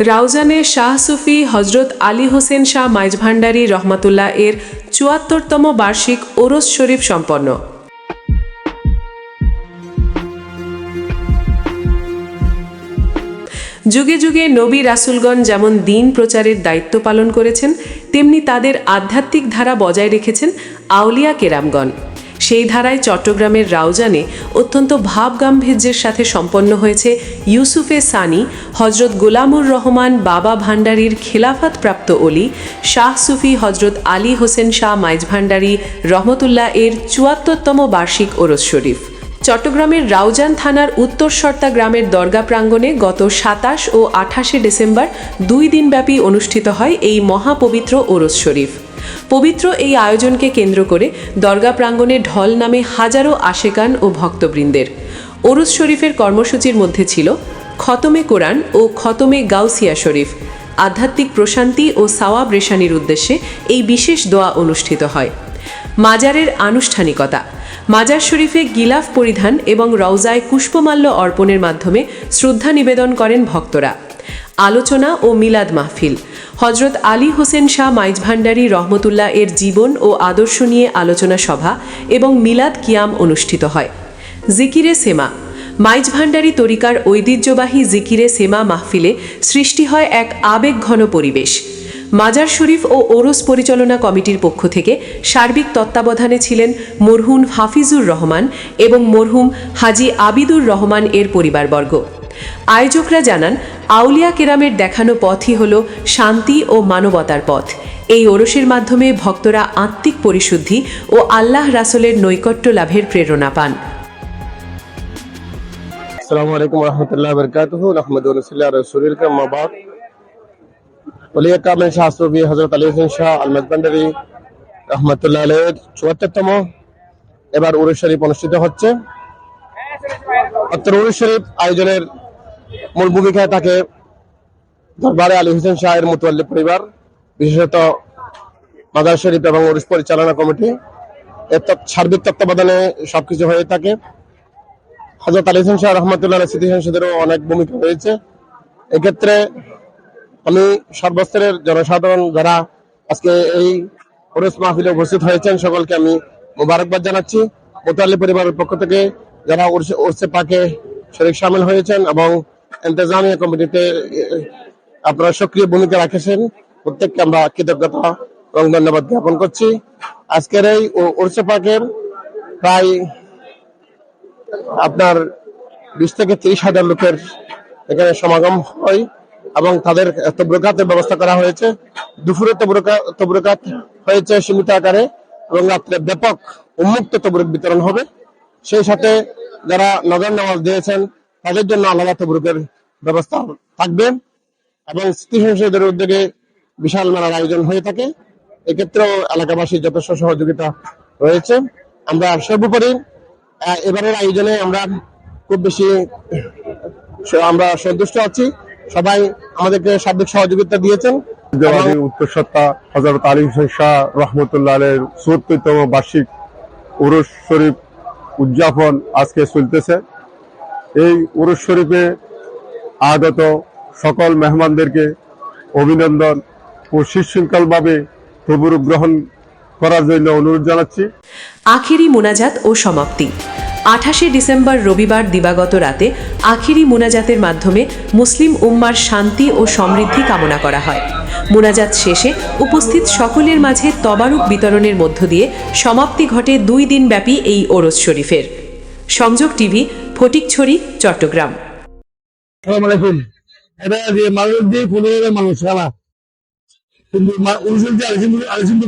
রাউজানে শাহ সুফি হজরত আলী হোসেন শাহ মাইজভান্ডারী রহমাতুল্লাহ এর ৭৪তম বার্ষিক ওরস শরীফ সম্পন্ন। যুগে যুগে নবী রাসূলগণ যেমন দ্বীন প্রচারের দায়িত্ব পালন করেছেন, তেমনি তাদের আধ্যাত্মিক ধারা বজায় রেখেছেন আউলিয়া কেরামগণ। সেই ধারায় চট্টগ্রামের রাউজানে অত্যন্ত ভাবগাম্ভীর্যের সাথে সম্পন্ন হয়েছে ইউসুফে সানি হজরত গোলামুর রহমান বাবা ভান্ডারীর খেলাফত প্রাপ্ত অলি শাহ সুফি হজরত আলী হোসেন শাহ মাইজভান্ডারী রহমতুল্লাহ এর ৭৪তম বার্ষিক ওরস শরীফ। চট্টগ্রামের রাউজান থানার উত্তর সর্তা গ্রামের দরগা প্রাঙ্গণে গত ২৭ ও ২৮ ডিসেম্বর ২ দিনব্যাপী অনুষ্ঠিত হয় এই মহাপবিত্র ওরস শরীফ। পবিত্র এই আয়োজনকে কেন্দ্র করে দরগা প্রাঙ্গণে ঢল নামে হাজারো আশেকান ও ভক্তবৃন্দের। ওরস শরীফের কর্মসূচির মধ্যে ছিল খতমে কোরআন ও খতমে গাউসিয়া শরীফ। আধ্যাত্মিক প্রশান্তি ও সাওয়াব রেশানির উদ্দেশ্যে এই বিশেষ দোয়া অনুষ্ঠিত হয়। মাজারের আনুষ্ঠানিকতা। মাজার শরীফে গিলাফ পরিধান এবং রওজায় পুষ্পমাল্য অর্পণের মাধ্যমে শ্রদ্ধা নিবেদন করেন ভক্তরা। আলোচনা ও মিলাদ মাহফিল। হজরত আলী হোসেন শাহ মাইজভান্ডারী রহমতুল্লাহ এর জীবন ও আদর্শ নিয়ে আলোচনা সভা এবং মিলাদ কিয়াম অনুষ্ঠিত হয়। জিকিরে সেমা। মাইজভান্ডারী তরিকার ঐতিহ্যবাহী জিকিরে সেমা মাহফিলে সৃষ্টি হয় এক আবেগঘন পরিবেশ। মাজার শরীফ ও ওরস পরিচালনা কমিটির পক্ষ থেকে সার্বিক তত্ত্বাবধানে ছিলেন মরহুম হাফিজুর রহমান এবং মরহুম হাজি আবিদুর রহমান এর পরিবারবর্গ। আয়োজকরা জানান, আউলিয়া কেরামের দেখানো পথই হল শান্তি ও মানবতার পথ। এই ওরসের মাধ্যমে ভক্তরা আত্মিক পরিশুদ্ধি ও আল্লাহ রাসূলের নৈকট্য লাভের প্রেরণা পান। আসসালামু আলাইকুম ওয়া রাহমাতুল্লাহি ওয়া বারাকাতুহু। নাহমাদুহু ওয়া নুসাল্লি আলা রাসূলিল কারীম, আম্মা বা'দ। ওলিয়ে কামেল শাহ সুফি হযরত আলী হোসেন শাহ আল মাইজভান্ডারী রাহমাতুল্লাহ আলাইহির ৭৪তম এবার ওরস শরীফ অনুষ্ঠিত হচ্ছে। ওরস শরীফ আয়োজনের মূল ভূমিকায় থাকে দরবারে আলী হোসেন শাহের মুতাওয়াল্লি পরিবার, বিশেষত মাজার শরীফ এবং ওরস পরিচালনা কমিটি। এর সার্বিক তত্ত্বাবধানে সবকিছু হয়ে থাকে। হযরত আলী হোসেন শাহ রহমাতুল্লাহ আলাইহির স্মৃতি সংসদেরও অনেক ভূমিকা রয়েছে। এক্ষেত্রে আমি সর্বস্তরের জনসাধারণ যারা আজকে এই ওরস মাহফিলে উপস্থিত হয়েছেন সকলকে আমি মোবারকবাদ জানাচ্ছি। মুতাওয়াল্লি পরিবারের পক্ষ থেকে যারা ওরসে পাকে শরীক শামিল হয়েছেন এবং ইন্তেজামিয়া কমিটিতে আপনারা সক্রিয় ভূমিকা রাখেছেন, প্রত্যেককে আমরা কৃতজ্ঞতা এবং ধন্যবাদ জ্ঞাপন করছি। আজকের এই ওরসে পাকে প্রায় আপনার ২০ থেকে ৩০ হাজার লোকের এখানে সমাগম হয় এবং তাদের তবরুকাতের ব্যবস্থা করা হয়েছে। দুপুরে তবরুকাত হয়েছে সীমিত আকারে এবং রাত্রে ব্যাপক উন্মুক্ত তবরুক বিতরণ হবে। সেই সাথে যারা নজর নামাজ দিয়েছেন তাদের জন্য আলাদা তবরুকের ব্যবস্থা থাকবে এবং স্মৃতি সংসদের উদ্যোগে বিশাল মেলার আয়োজন হয়ে থাকে। এক্ষেত্রেও এলাকাবাসীর যথেষ্ট সহযোগিতা রয়েছে। আমরা সর্বোপরি এবারের আয়োজনে আমরা খুব বেশি সন্তুষ্ট আছি। সবাই আমাদেরকে সার্বিক সহযোগিতা দিয়েছেন। উত্তর সত্তা হযরত আলী হোসেন শাহ রহমতুল্লাহ আলাইহির ৭৪তম বার্ষিক ওরস শরীফ উদযাপন আজকে চলতেছে। এই ওরস শরীফে আগত সকল মেহমানদেরকে অভিনন্দন ও সুশৃঙ্খলভাবে তবরুক গ্রহণ করার জন্য অনুরোধ জানাচ্ছি। আখেরি মুনাজাত ও সমাপ্তি। ২৮ ডিসেম্বর রবিবার দিবাগত রাতে আখেরি মুনাজাতের মাধ্যমে মুসলিম উম্মার শান্তি ও সমৃদ্ধি কামনা করা হয়। মুনাজাত শেষে উপস্থিত সকলের মাঝে তবারুক বিতরণের মধ্য দিয়ে সমাপ্তি ঘটে ২ দিনব্যাপী এই ওরস শরীফের। সংযোগ টিভি, ফটিকছড়ি, চট্টগ্রাম। আসসালামু আলাইকুম। এটা যে মানুষ দিয়ে ১৫,০০০ মানুষ খানা কিন্তু আলোচনা